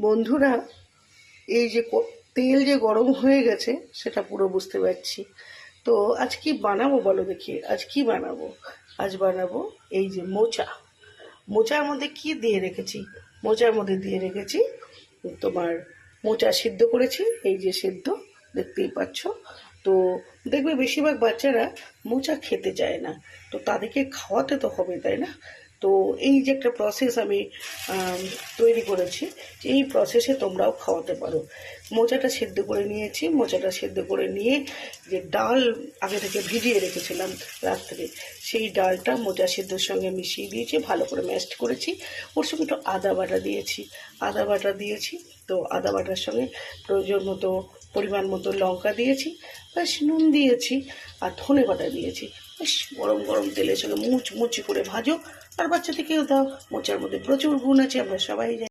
বন্ধুরা, এই যে তেল যে গরম হয়ে গেছে সেটা পুরো বুঝতে পারছি। তো আজ কি বানাবো বলো দেখি, আজ কি বানাবো? আজ বানাবো এই যে মোচার মধ্যে কি দিয়ে রেখেছি। মোচার মধ্যে দিয়ে রেখেছি তোমার মোচা সিদ্ধ করেছি, এই যে সিদ্ধ দেখতেই পাচ্ছ। তো দেখবে বেশিরভাগ বাচ্চারা মোচা খেতে চায় না, তো তাদেরকে খাওয়াতে তো হবে, তাই না? তো এই যে একটা প্রসেস আমি তৈরি করেছি, এই প্রসেসে তোমরাও খাওয়াতে পারো। মোচাটা সেদ্ধ করে নিয়েছি, মোচাটা সেদ্ধ করে নিয়ে যে ডাল আগে থেকে ভিজিয়ে রেখেছিলাম রাত্রে, সেই ডালটা মোচা সেদ্ধর সঙ্গে মিশিয়ে দিয়েছি, ভালো করে ম্যাশড করেছি। ওর সঙ্গে একটু আদা বাটা দিয়েছি। তো আদা বাটার সঙ্গে প্রয়োজন মতো পরিমাণ মতো লঙ্কা দিয়েছি, ব্যাস নুন দিয়েছি আর ধনে বাটা দিয়েছি। বেশ গরম গরম তেলের সঙ্গে মুচমুচি করে ভাজো, আর বাচ্চাদেরকেও দাও। মোচার মধ্যে প্রচুর গুণ আছে, আমরা সবাই জানি।